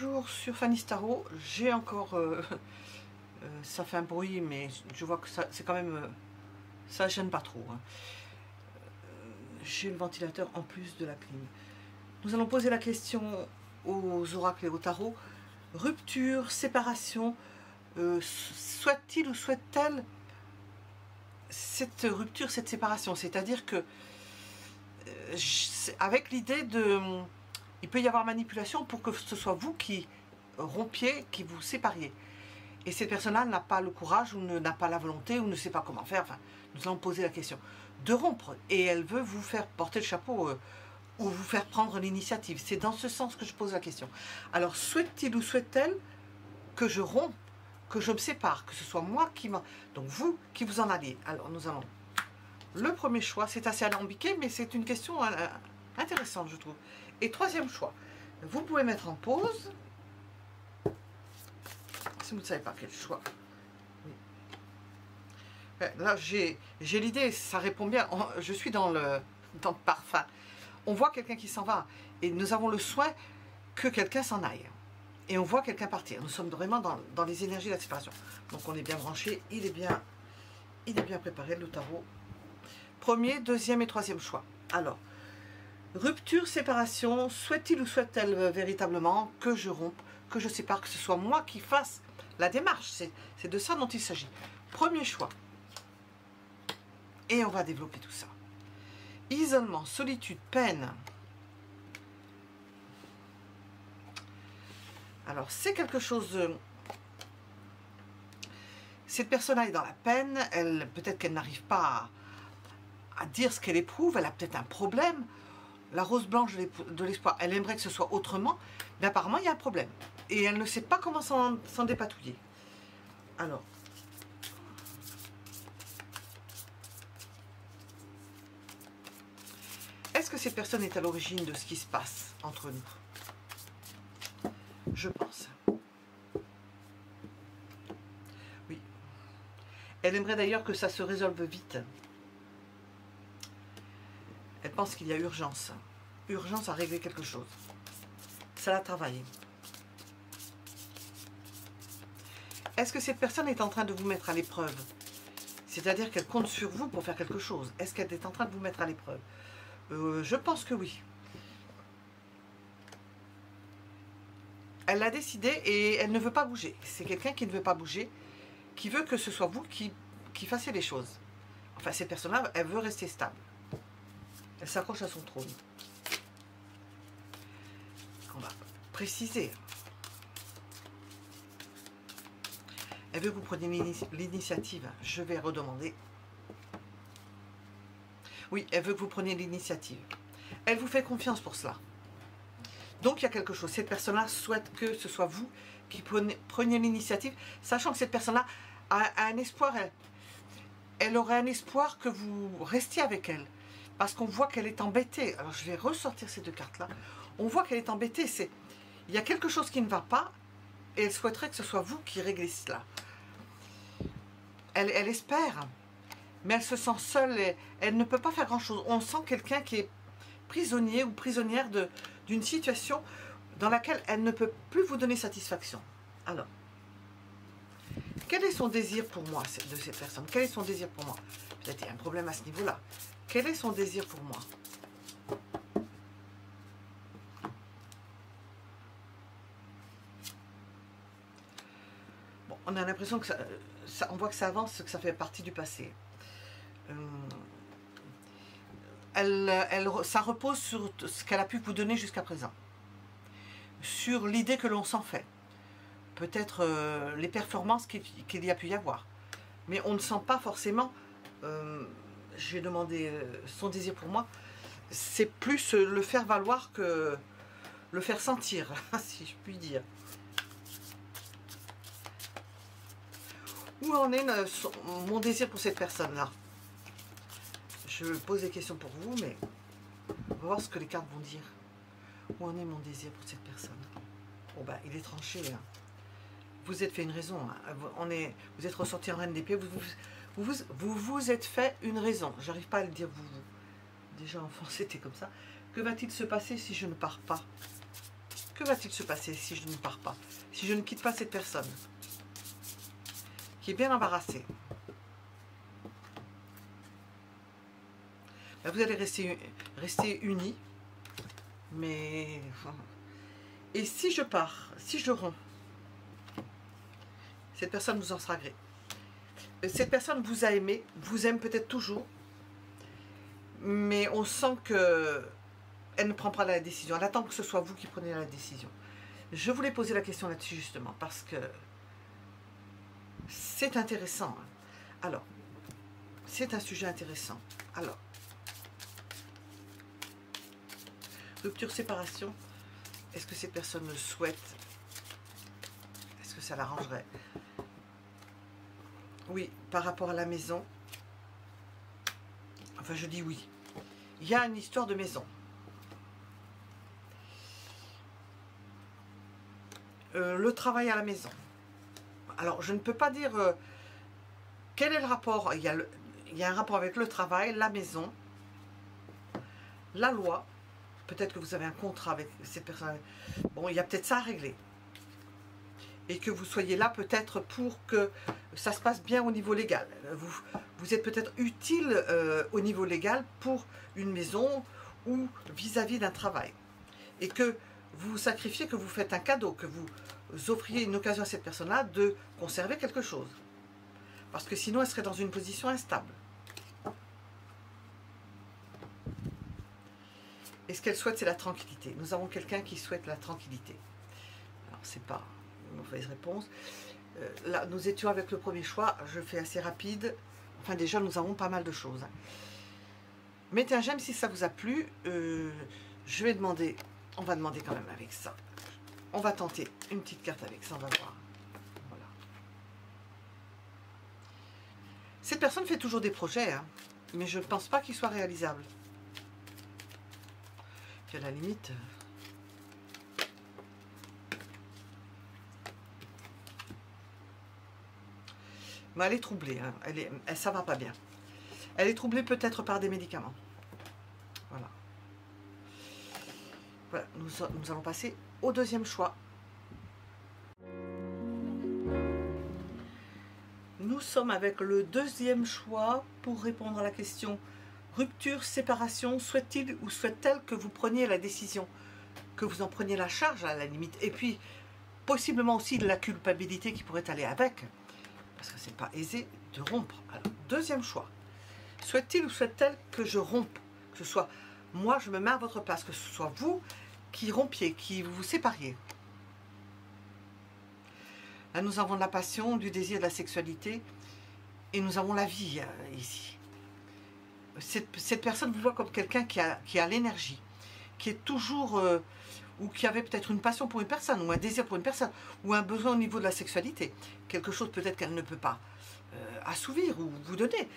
toujours sur Fanny's Tarot. J'ai encore... ça fait un bruit, mais je vois que c'est quand même... ça gêne pas trop. Hein. J'ai le ventilateur en plus de la clim. Nous allons poser la question aux oracles et au tarot. Rupture, séparation, souhaite-t-il ou souhaite-t-elle cette rupture, cette séparation? C'est-à-dire que avec l'idée de... il peut y avoir manipulation pour que ce soit vous qui rompiez, qui vous sépariez. Et cette personne-là n'a pas le courage ou n'a pas la volonté ou ne sait pas comment faire. Enfin, nous allons poser la question de rompre. Et elle veut vous faire porter le chapeau ou vous faire prendre l'initiative. C'est dans ce sens que je pose la question. Alors, souhaite-t-il ou souhaite-t-elle que je rompe, que je me sépare, que ce soit moi qui m'en... Donc, vous qui vous en alliez. Alors, nous allons... Le premier choix, c'est assez alambiqué, mais c'est une question intéressante, je trouve. Et troisième choix, vous pouvez mettre en pause... si vous ne savez pas quel choix. Oui. Là, j'ai l'idée, ça répond bien. Je suis dans le parfum. On voit quelqu'un qui s'en va. Et nous avons le soin que quelqu'un s'en aille. Et on voit quelqu'un partir. Nous sommes vraiment dans les énergies de la séparation. Donc on est bien branché. Il est bien préparé, le tarot. Premier, deuxième et troisième choix. Alors, rupture, séparation. Souhaite-t-il ou souhaite-t-elle véritablement que je rompe, que je sépare, que ce soit moi qui fasse la démarche? C'est de ça dont il s'agit. Premier choix. Et on va développer tout ça. Isolement, solitude, peine. Alors, c'est quelque chose... cette personne-là est dans la peine. Peut-être qu'elle n'arrive pas à dire ce qu'elle éprouve. Elle a peut-être un problème. La rose blanche de l'espoir, elle aimerait que ce soit autrement. Mais apparemment, il y a un problème. Et elle ne sait pas comment s'en dépatouiller. Alors... est-ce que cette personne est à l'origine de ce qui se passe entre nous? Je pense. Oui. Elle aimerait d'ailleurs que ça se résolve vite. Elle pense qu'il y a urgence. Urgence à régler quelque chose. Ça l'a travaillé. Est-ce que cette personne est en train de vous mettre à l'épreuve? C'est-à-dire qu'elle compte sur vous pour faire quelque chose. Est-ce qu'elle est en train de vous mettre à l'épreuve? Je pense que oui. Elle l'a décidé et elle ne veut pas bouger. C'est quelqu'un qui ne veut pas bouger, qui veut que ce soit vous qui fassiez les choses. Enfin, cette personne-là, elle veut rester stable. Elle s'accroche à son trône. On va préciser. Elle veut que vous preniez l'initiative. Je vais redemander. Oui, elle veut que vous preniez l'initiative. Elle vous fait confiance pour cela. Donc, il y a quelque chose. Cette personne-là souhaite que ce soit vous qui preniez l'initiative, sachant que cette personne-là a un espoir. Elle aurait un espoir que vous restiez avec elle. Parce qu'on voit qu'elle est embêtée. Alors, je vais ressortir ces deux cartes-là. On voit qu'elle est embêtée. Il y a quelque chose qui ne va pas et elle souhaiterait que ce soit vous qui réglez cela. Elle espère, mais elle se sent seule et elle ne peut pas faire grand-chose. On sent quelqu'un qui est prisonnier ou prisonnière d'une situation dans laquelle elle ne peut plus vous donner satisfaction. Alors, quel est son désir pour moi de cette personne? Quel est son désir pour moi? Peut-être qu'il y a un problème à ce niveau-là. Quel est son désir pour moi? Bon, on a l'impression que on voit que ça avance, que ça fait partie du passé. Ça repose sur ce qu'elle a pu vous donner jusqu'à présent. Sur l'idée que l'on s'en fait. Peut-être les performances qu'il y a pu y avoir. Mais on ne sent pas forcément... j'ai demandé son désir pour moi. C'est plus le faire valoir que le faire sentir, si je puis dire. Où en est mon désir pour cette personne-là? Je pose des questions pour vous, mais on va voir ce que les cartes vont dire. Où en est mon désir pour cette personne? Bon, bah, il est tranché. Hein. Vous êtes fait une raison. Hein. Vous êtes ressorti en reine d'épée. Vous êtes fait une raison. J'arrive pas à le dire vous. Déjà, enfant, c'était comme ça. Que va-t-il se passer si je ne pars pas? Que va-t-il se passer si je ne pars pas? Si je ne quitte pas cette personne qui est bien embarrassée? Ben, vous allez rester unis. Mais... Et si je pars, si je romps, cette personne vous en sera gré. Cette personne vous a aimé, vous aime peut-être toujours, mais on sent que elle ne prend pas la décision. Elle attend que ce soit vous qui prenez la décision. Je voulais poser la question là-dessus justement, parce que c'est intéressant. Alors, c'est un sujet intéressant. Alors, rupture, séparation, est-ce que cette personne le souhaite? Est-ce que ça l'arrangerait? Oui, par rapport à la maison. Enfin, je dis oui. Il y a une histoire de maison. Le travail à la maison. Alors, je ne peux pas dire quel est le rapport. Il y a un rapport avec le travail, la maison, la loi. Peut-être que vous avez un contrat avec cette personne. Bon, il y a peut-être ça à régler. Et que vous soyez là peut-être pour que ça se passe bien au niveau légal. Vous êtes peut-être utile au niveau légal pour une maison ou vis-à-vis d'un travail. Et que vous vous sacrifiez, que vous faites un cadeau, que vous offriez une occasion à cette personne-là de conserver quelque chose. Parce que sinon, elle serait dans une position instable. Et ce qu'elle souhaite, c'est la tranquillité. Nous avons quelqu'un qui souhaite la tranquillité. Alors, c'est pas une mauvaise réponse. Là, nous étions avec le premier choix. Je fais assez rapide. Enfin, déjà, nous avons pas mal de choses. Mettez un j'aime si ça vous a plu. Je vais demander... On va demander quand même avec ça. On va tenter une petite carte avec ça. On va voir. Voilà. Cette personne fait toujours des projets, hein, mais je ne pense pas qu'ils soient réalisables. À la limite, mais elle est troublée, hein. Ça va pas bien. Elle est troublée peut-être par des médicaments. Voilà. Voilà, nous allons passer au deuxième choix. Nous sommes avec le deuxième choix pour répondre à la question rupture, séparation, souhaite-t-il ou souhaite-t-elle que vous preniez la décision, que vous en preniez la charge à la limite, et puis possiblement aussi de la culpabilité qui pourrait aller avec, parce que c'est pas aisé de rompre. Alors, deuxième choix, souhaite-t-il ou souhaite-t-elle que je rompe, que ce soit moi je me mets à votre place, que ce soit vous qui rompiez, qui vous sépariez. Là nous avons de la passion, du désir, de la sexualité, et nous avons la vie ici. Cette personne vous voit comme quelqu'un qui a l'énergie, qui est toujours, ou qui avait peut-être une passion pour une personne, ou un désir pour une personne, ou un besoin au niveau de la sexualité, quelque chose peut-être qu'elle ne peut pas assouvir ou vous donner.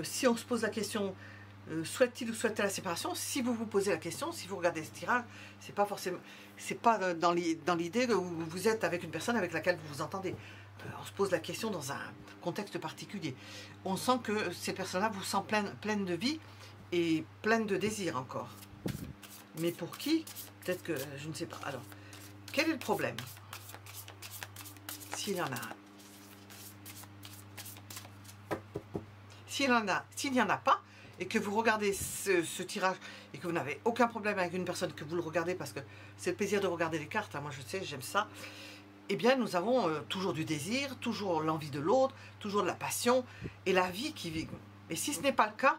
Si on se pose la question, souhaite-t-il ou souhaite-t-elle la séparation, si vous vous posez la question, si vous regardez ce tirage, c'est pas forcément, c'est pas dans l'idée où vous êtes avec une personne avec laquelle vous vous entendez. On se pose la question dans un contexte particulier. On sent que ces personnes-là vous sentent pleines de vie et pleines de désir encore. Mais pour qui? Peut-être que je ne sais pas. Alors, quel est le problème? S'il y en a un. S'il n'y en a pas, et que vous regardez ce tirage, et que vous n'avez aucun problème avec une personne, que vous le regardez parce que c'est le plaisir de regarder les cartes, hein, moi je sais, j'aime ça, eh bien nous avons toujours du désir, toujours l'envie de l'autre, toujours de la passion, et la vie qui vit. Et si ce n'est pas le cas,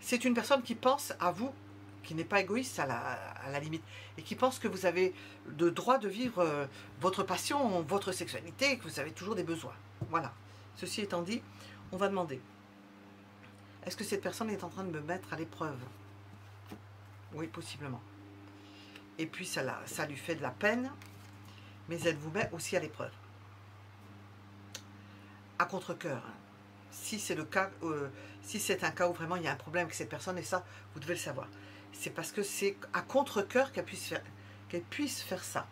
c'est une personne qui pense à vous, qui n'est pas égoïste à la limite, et qui pense que vous avez le droit de vivre votre passion, votre sexualité, et que vous avez toujours des besoins. Voilà. Ceci étant dit, on va demander, est-ce que cette personne est en train de me mettre à l'épreuve? Oui, possiblement. Et puis ça lui fait de la peine, mais elle vous met aussi à l'épreuve. À contre-cœur. Si c'est le cas, si c'est un cas où vraiment il y a un problème avec cette personne, et ça, vous devez le savoir. C'est parce que c'est à contre-cœur qu'elle puisse faire ça.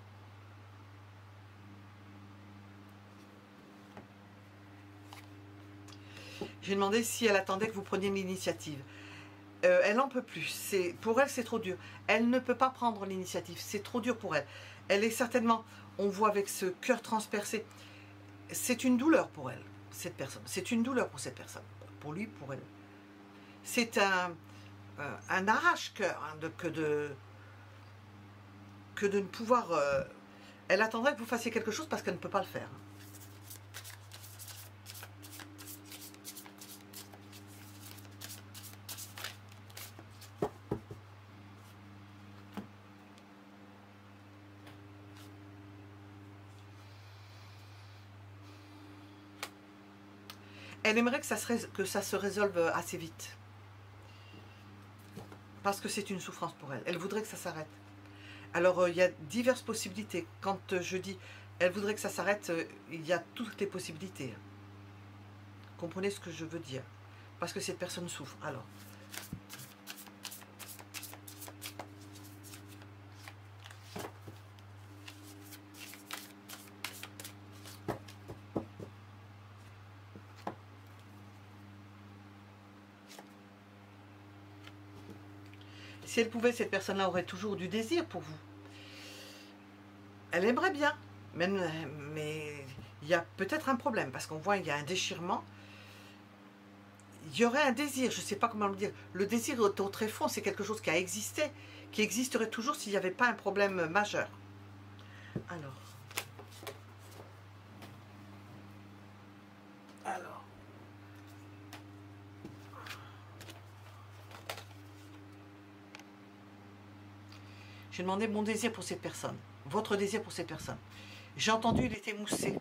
J'ai demandé si elle attendait que vous preniez l'initiative. Elle n'en peut plus. Pour elle, c'est trop dur. Elle ne peut pas prendre l'initiative. C'est trop dur pour elle. Elle est certainement, on voit avec ce cœur transpercé, c'est une douleur pour elle, cette personne. C'est une douleur pour cette personne. Pour lui, pour elle. C'est un arrache-cœur hein, que de ne pouvoir... elle attendrait que vous fassiez quelque chose parce qu'elle ne peut pas le faire. Elle aimerait que ça se résolve assez vite. Parce que c'est une souffrance pour elle. Elle voudrait que ça s'arrête. Alors, il y a diverses possibilités. Quand je dis elle voudrait que ça s'arrête, il y a toutes les possibilités. Comprenez ce que je veux dire. Parce que cette personne souffre. Alors, si elle pouvait, cette personne-là aurait toujours du désir pour vous. Elle aimerait bien, mais il y a peut-être un problème, parce qu'on voit qu'il y a un déchirement. Il y aurait un désir, je ne sais pas comment le dire. Le désir au très fond, c'est quelque chose qui a existé, qui existerait toujours s'il n'y avait pas un problème majeur. Alors. J'ai demandé mon désir pour cette personne, votre désir pour cette personne. J'ai entendu, il était moussé.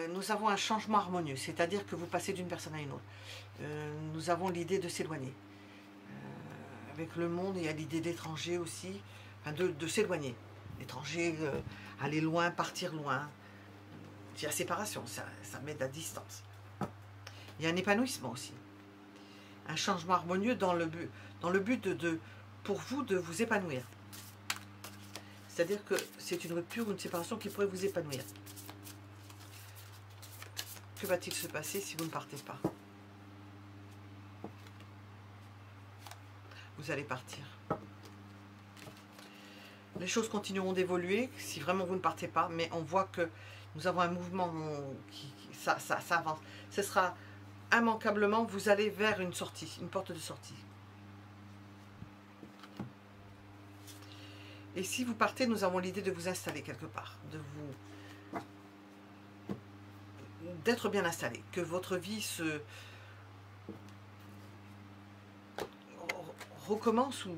Nous avons un changement harmonieux, c'est-à-dire que vous passez d'une personne à une autre. Nous avons l'idée de s'éloigner. Avec le monde, il y a l'idée d'étranger aussi, enfin de s'éloigner. L'étranger, aller loin, partir loin. Il y a séparation, ça met de la distance. Il y a un épanouissement aussi. Un changement harmonieux dans le but pour vous de vous épanouir. C'est-à-dire que c'est une rupture ou une séparation qui pourrait vous épanouir. Que va-t-il se passer si vous ne partez pas? Vous allez partir. Les choses continueront d'évoluer si vraiment vous ne partez pas, mais on voit que nous avons un mouvement ça avance. Ce sera immanquablement, vous allez vers une sortie, une porte de sortie. Et si vous partez, nous avons l'idée de vous installer quelque part, d'être bien installé, que votre vie se recommence ou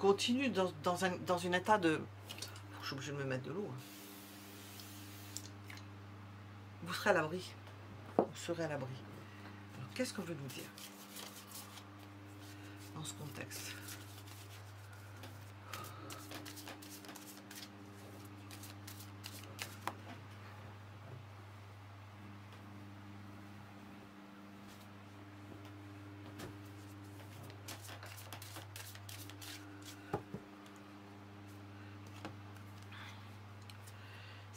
continue dans un état de... Je suis obligée de me mettre de l'eau. Vous serez à l'abri. Vous serez à l'abri. Alors, qu'est-ce qu'on veut nous dire dans ce contexte ?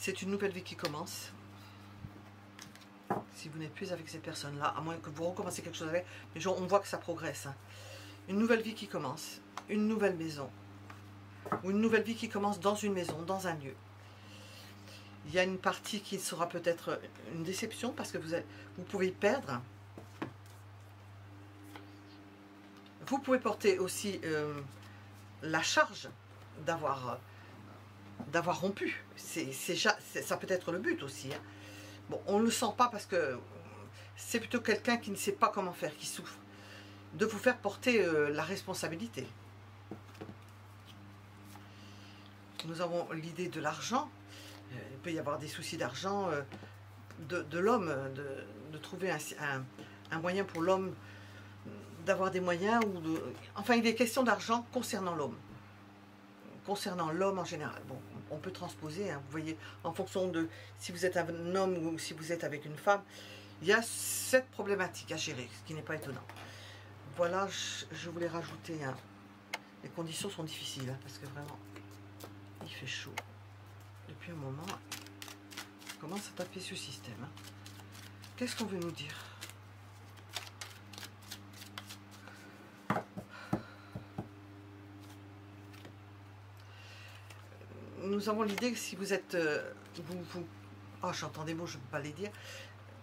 C'est une nouvelle vie qui commence. Si vous n'êtes plus avec ces personnes-là, à moins que vous recommencez quelque chose avec, mais on voit que ça progresse. Hein. Une nouvelle vie qui commence, une nouvelle maison, ou une nouvelle vie qui commence dans une maison, dans un lieu. Il y a une partie qui sera peut-être une déception parce que vous pouvez perdre. Vous pouvez porter aussi la charge d'avoir rompu. Ça peut être le but aussi. Hein. Bon, on ne le sent pas parce que c'est plutôt quelqu'un qui ne sait pas comment faire, qui souffre. De vous faire porter la responsabilité. Nous avons l'idée de l'argent. Il peut y avoir des soucis d'argent de l'homme, de trouver un moyen pour l'homme d'avoir des moyens. Enfin, il est question d'argent concernant l'homme. Concernant l'homme en général. Bon, on peut transposer, hein, vous voyez, en fonction de si vous êtes un homme ou si vous êtes avec une femme, il y a cette problématique à gérer, ce qui n'est pas étonnant. Voilà, je voulais rajouter, hein, les conditions sont difficiles, hein, parce que vraiment, il fait chaud. Depuis un moment, on commence à taper ce système. Hein. Qu'est-ce qu'on veut nous dire ? nous avons l'idée que si vous êtes... oh, j'entends des mots, je ne peux pas les dire.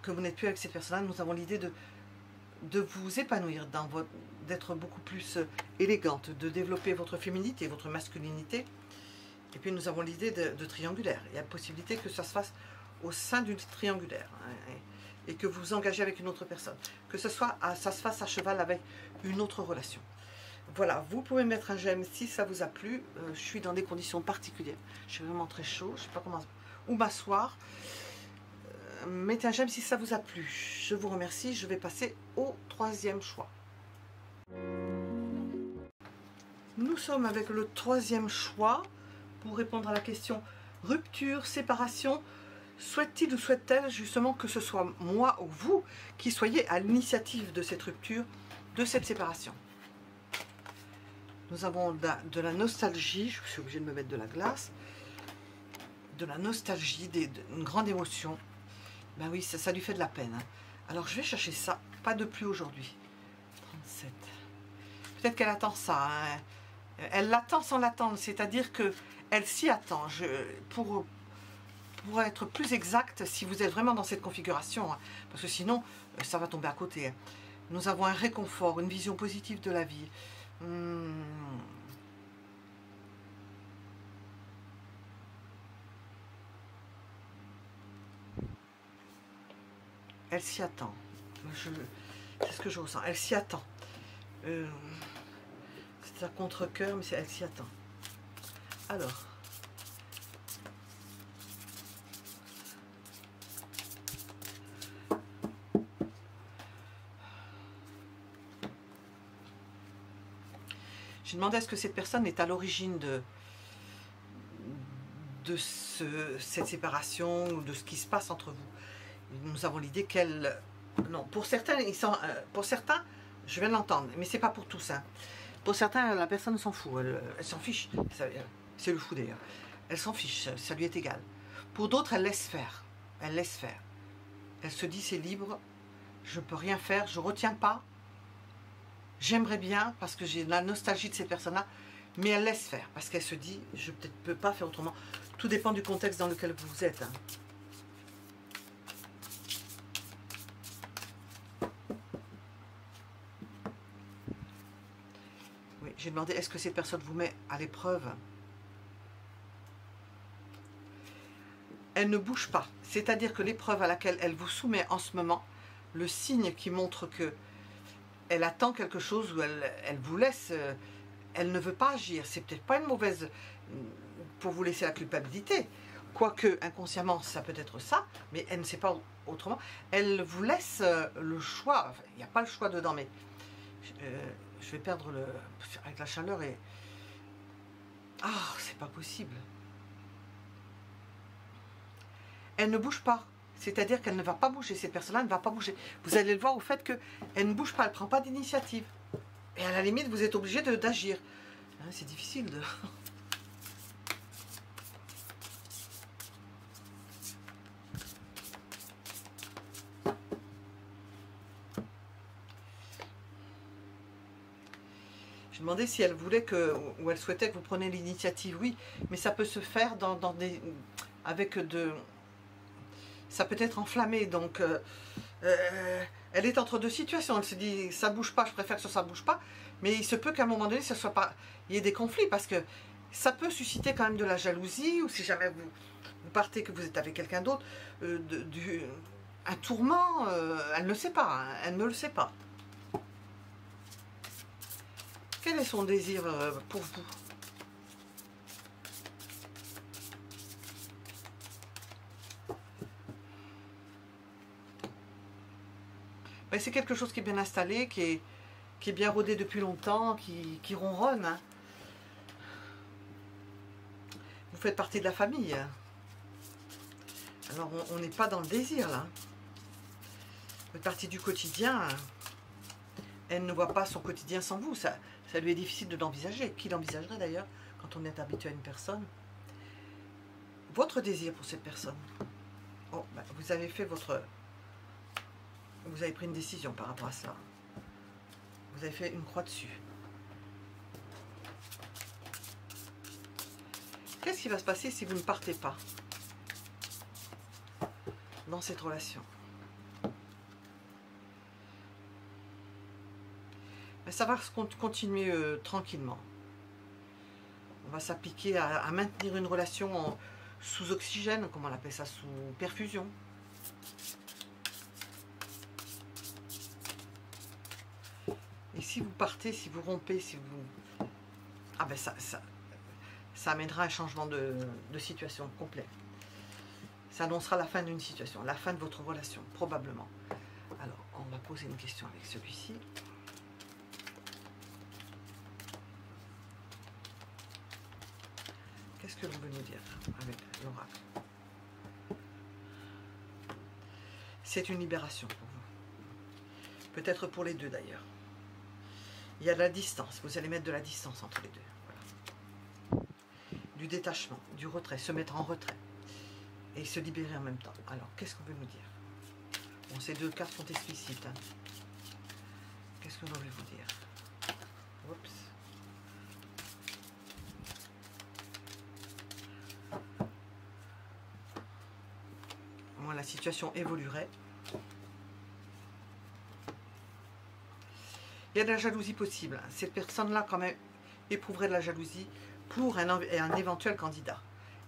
Que vous n'êtes plus avec cette personne-là, nous avons l'idée de vous épanouir, d'être beaucoup plus élégante, de développer votre féminité, votre masculinité. Et puis nous avons l'idée de triangulaire. Il y a la possibilité que ça se fasse au sein d'une triangulaire. Hein, et que vous vous engagez avec une autre personne. Que ça se fasse à cheval avec une autre relation. Voilà, vous pouvez mettre un j'aime si ça vous a plu. Je suis dans des conditions particulières. Je suis vraiment très chaud. Je ne sais pas comment... Où m'asseoir. Mettez un j'aime si ça vous a plu. Je vous remercie. Je vais passer au troisième choix. Nous sommes avec le troisième choix pour répondre à la question rupture, séparation. Souhaite-t-il ou souhaite-t-elle justement que ce soit moi ou vous qui soyez à l'initiative de cette rupture, de cette séparation? Nous avons de la nostalgie, je suis obligée de me mettre de la glace, de la nostalgie, une grande émotion. Ben oui, ça lui fait de la peine. Hein. Alors je vais chercher ça, pas de plus aujourd'hui. 37. Peut-être qu'elle attend ça. Hein. Elle l'attend sans l'attendre, c'est-à-dire qu'elle s'y attend. Pour être plus exact, si vous êtes vraiment dans cette configuration, hein, parce que sinon, ça va tomber à côté. Hein. Nous avons un réconfort, une vision positive de la vie. Elle s'y attend. C'est ce que je ressens. Elle s'y attend. C'est un contre-cœur, mais elle s'y attend. Alors... J'ai demandé est-ce que cette personne est à l'origine de cette séparation ou de ce qui se passe entre vous. Nous avons l'idée qu'elle... Non, pour certains, je viens de l'entendre, mais c'est pas pour tous. Hein. Pour certains, la personne s'en fout, elle s'en fiche. C'est le fou d'ailleurs. Elle s'en fiche, ça lui est égal. Pour d'autres, elle laisse faire. Elle laisse faire. Elle se dit c'est libre, je ne peux rien faire, je ne retiens pas. J'aimerais bien, parce que j'ai la nostalgie de ces personnes-là, mais elle laisse faire, parce qu'elle se dit, je ne peux pas faire autrement. Tout dépend du contexte dans lequel vous êtes. Hein. Oui, j'ai demandé, est-ce que cette personne vous met à l'épreuve? Elle ne bouge pas, c'est-à-dire que l'épreuve à laquelle elle vous soumet en ce moment, le signe qui montre que elle attend quelque chose ou elle vous laisse, elle ne veut pas agir. C'est peut-être pas une mauvaise pour vous laisser la culpabilité. Quoique inconsciemment, ça peut être ça, mais elle ne sait pas autrement. Elle vous laisse le choix. Enfin, il n'y a pas le choix dedans, mais je vais perdre avec la chaleur et... Ah, c'est pas possible. Elle ne bouge pas. C'est-à-dire qu'elle ne va pas bouger, cette personne-là ne va pas bouger. Vous allez le voir au fait qu'elle ne bouge pas, elle ne prend pas d'initiative. Et à la limite, vous êtes obligé d'agir. Hein, c'est difficile de... Je demandais si elle voulait ou elle souhaitait que vous preniez l'initiative. Oui, mais ça peut se faire avec de... Ça peut être enflammé, donc elle est entre deux situations. Elle se dit, ça bouge pas, je préfère que ça bouge pas. Mais il se peut qu'à un moment donné, il y ait des conflits, parce que ça peut susciter quand même de la jalousie, ou si jamais vous partez, que vous êtes avec quelqu'un d'autre, un tourment, elle ne sait pas, hein, elle ne le sait pas. Quel est son désir pour vous? C'est quelque chose qui est bien installé, qui est bien rodé depuis longtemps, qui ronronne. Hein. Vous faites partie de la famille. Alors on n'est pas dans le désir là. Vous faites partie du quotidien. Elle ne voit pas son quotidien sans vous. Ça lui est difficile de l'envisager. Qui l'envisagerait d'ailleurs quand on est habitué à une personne? Votre désir pour cette personne. Oh, ben, vous avez fait votre... Vous avez pris une décision par rapport à ça. Vous avez fait une croix dessus. Qu'est-ce qui va se passer si vous ne partez pas dans cette relation? Mais ça va continuer tranquillement. On va s'appliquer à maintenir une relation sous oxygène, comment on appelle ça, sous perfusion. Et si vous partez, si vous rompez, si vous... Ah ben ça amènera un changement de situation complet. Ça annoncera la fin d'une situation, la fin de votre relation, probablement. Alors, on va poser une question avec celui-ci. Qu'est-ce que l'on veut nous dire avec l'oracle? C'est une libération pour vous. Peut-être pour les deux d'ailleurs. Il y a de la distance, vous allez mettre de la distance entre les deux. Voilà. Du détachement, du retrait, se mettre en retrait. Et se libérer en même temps. Alors, qu'est-ce qu'on veut nous dire? Bon, ces deux cartes sont explicites. Hein. Qu'est-ce que l'on veut vous dire? Oups. Moi, la situation évoluerait. Il y a de la jalousie possible. Cette personne-là, quand même, éprouverait de la jalousie pour un éventuel candidat.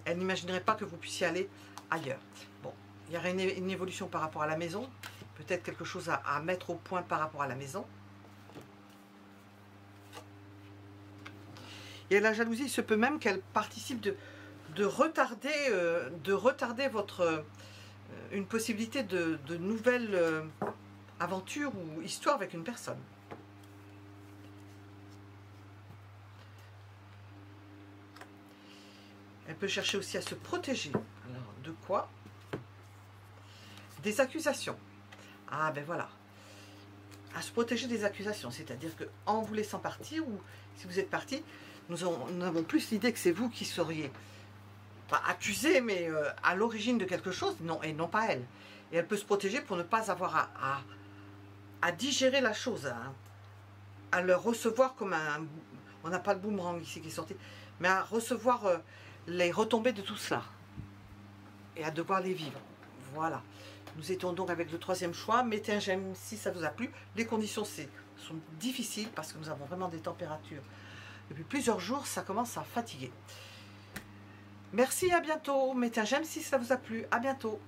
Elle n'imaginerait pas que vous puissiez aller ailleurs. Bon, il y aurait une évolution par rapport à la maison. Peut-être quelque chose à mettre au point par rapport à la maison. Il y a de la jalousie. Il se peut même qu'elle participe de retarder une possibilité de nouvelles aventures ou histoires avec une personne. Elle peut chercher aussi à se protéger. Alors, de quoi? Des accusations. Ah, ben voilà. À se protéger des accusations. C'est-à-dire qu'en vous laissant partir, ou si vous êtes parti, nous avons plus l'idée que c'est vous qui seriez, pas accusé, mais à l'origine de quelque chose, non, et non pas elle. Et elle peut se protéger pour ne pas avoir à digérer la chose, à le recevoir comme un... On n'a pas le boomerang ici qui est sorti, mais à recevoir... les retombées de tout cela et à devoir les vivre. Voilà. Nous étions donc avec le troisième choix. Mettez un j'aime si ça vous a plu. Les conditions sont difficiles parce que nous avons vraiment des températures. Depuis plusieurs jours, ça commence à fatiguer. Merci, à bientôt. Mettez un j'aime si ça vous a plu. À bientôt.